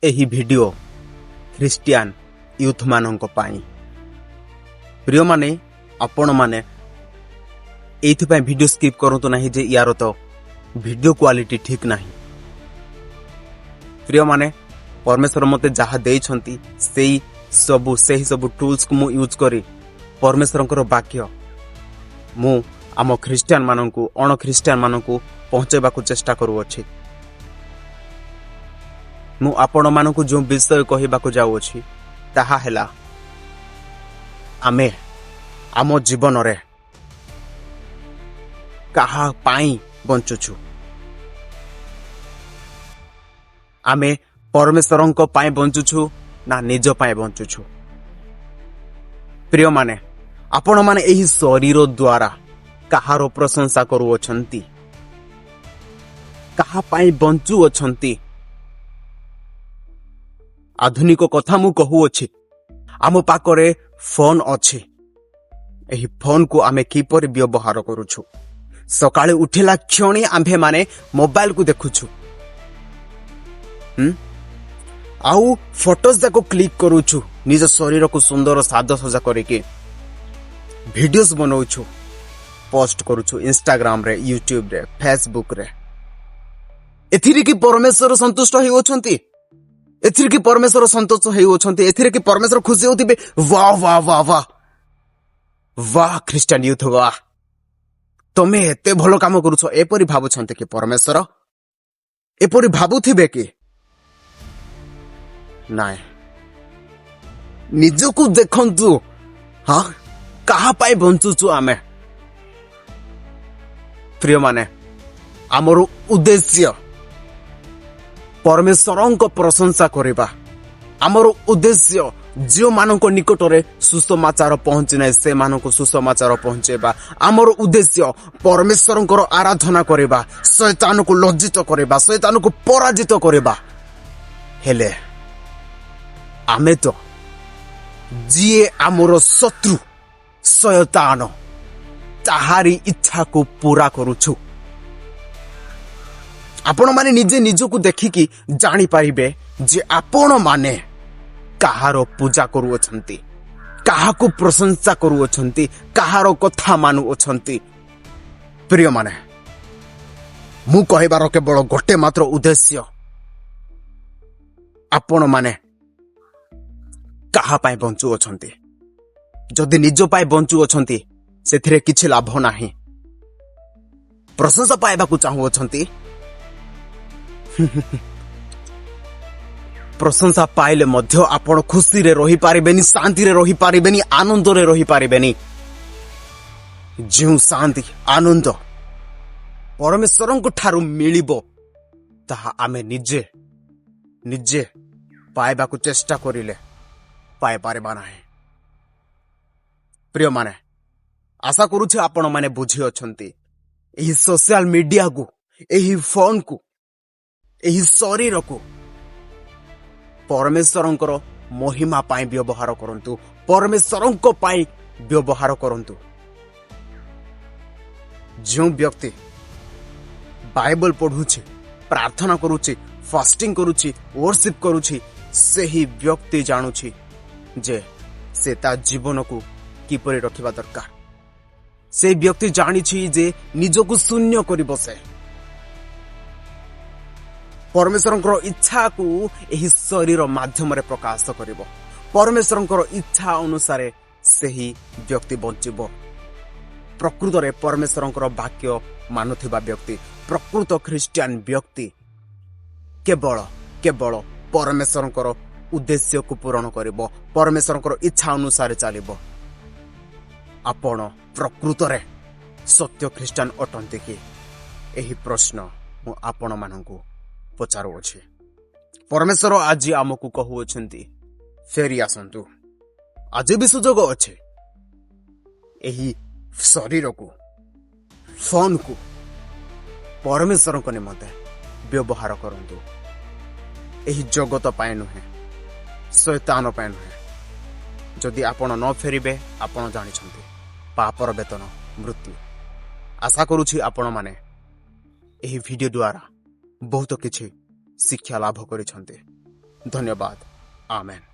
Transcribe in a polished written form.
एही video Christian youth मानंक पाई प्रिय माने आपण माने एइथि वीडियो स्किप करंतु नाही जे यार तो वीडियो क्वालिटी ठीक नाही। प्रिय माने परमेश्वर मते जहा देइछंती सेही सब टूल्स को मु यूज करी परमेश्वरंकर वाक्य मु आम ख्रिस्टियन मानंकु अण ख्रिस्टियन मानंकु पहुंचेबाकु चेष्टा करूअछि। मु आपण मानंकु जो विषय कहिबाकु जाउछि ताहा हेला आमे आम जीवन रे काहा पाई बंचुछु। आमे परमेश्वरंक पाई बंचुछु ना निज पाई बंचुछु। प्रिय माने आपण माने एही शरीर द्वारा काहारो प्रशंसा करूअछंती, काहा पाई बंचु अछंती। आधुनिक कथा मु कहूअछि आम पाकरे फोन अछि। एही फोन को आमे किपर व्यवहार करूछु। सकाळे उठिला क्षणी आम्भे माने मोबाइल को देखुछु आउ फोटोज जाको क्लिक करूछु। निज शरीर को सुंदर साज सजा करके वीडियोस बनौछु, पोस्ट करूछु इंस्टाग्राम रे, यूट्यूब रे, फेसबुक रे। एथिरे कि परमेश्वर संतुष्ट होई ओछंती, एथिरे कि परमेश्वर संतोष होई ओछंती, एथिरे कि परमेश्वर खुशी होतिबे। वाह वाह वाह वाह वाह ख्रिस्टियन यूथ वाह, तमे एते भलो काम करूछ एपरि भाबुछंते कि परमेश्वर एपरि भाबुथिबे कि नाय। निजको देखंतु हां कहा पाई बंचुछु आमे। प्रिय माने आमर उद्देश्य परमेश्वरंक प्रशंसा करिबा। आमर उद्देश्य जो मानक निकटरे सुसमाचार पहुंची नै से मानक सुसमाचार पहुंचेबा। आमर उद्देश्य परमेश्वरंकर आराधना करिबा, शैतान को लज्जित करिबा, शैतान को पराजित करिबा। हेले आमे तो जिए आमर शत्रु शैतान ताहारी इच्छा को पूरा करूछु। आपण माने निजे निजको देखिकी जानी पारिबे जे आपण माने काहारो पूजा करूअछंती, काहाको प्रशंसा करूअछंती, काहारो कथा मानुअछंती। प्रिय माने मु कहिबार केवल गोटे मात्र उद्देश्य आपण माने काहा पाई बंचु अछंती। जदि निज पाई बंचु अछंती सेथिरे किछि लाभ नाही। प्रशंसा पाइबाकु चाहू अछंती, प्रशंसा पाइले मध्य आपण खुशी रे रही पारिबेनी, शांति रे रही पारिबेनी, आनंद रे रही पारिबेनी। जो शांति आनंद परमेश्वरंक ठारू मिलिबो ताहा आमे निजे निजे पाइबाकु चेष्टा करिले पाए पारिबा नाही। प्रिय माने आशा करूछि आपण माने बुझी अछंती एही सोशल मीडिया को, एही फोन को, एही शरीर को परमेश्वरंकर महिमा पाई व्यवहार करंतु, परमेश्वरंक पाई व्यवहार करंतु। जो व्यक्ति बाइबल पढुछि, प्रार्थना करूछि, फास्टिंग करूछि, वर्शिप करूछि, सेही व्यक्ति जानुछि जे से ता जीवन को किपरि रखिबा दरकार। से व्यक्ति जानिछि जे निजको शून्य करि बसे। परमेश्वरंकर इच्छा को एही शरीर माध्यम रे प्रकाश करिवो। परमेश्वरंकर इच्छा अनुसार सेही व्यक्ति बंचिबो। प्रकृत रे परमेश्वरंकर वाक्य मानुथिबा व्यक्ति, प्रकृत ख्रिस्टियन व्यक्ति केवल केवल परमेश्वरंकर उद्देश्य को पूर्ण करिवो, परमेश्वरंकर इच्छा अनुसार चलिवो। आपण प्रकृत रे सत्य ख्रिस्टियन अटंती कि? एही प्रश्न मु आपण मानंकु पचारो अछि। परमेश्वर आज आमको कहू अछंती फेरी आसंतु। आज भी सुजोग अछि एही शरीर को, फोन को परमेश्वर को निमंते व्यवहार करंतु। एही जगत पाए नुहे, शैतान पाए नुहे। जदि आपण न फेरिबे आपण जानि छंती पापर वेतन मृत्यु। आशा करूछि आपण माने एही वीडियो द्वारा बहुत किछि शिक्षा लाभ करिछंती। ଧନ୍ୟବାଦ। ଆମେନ୍।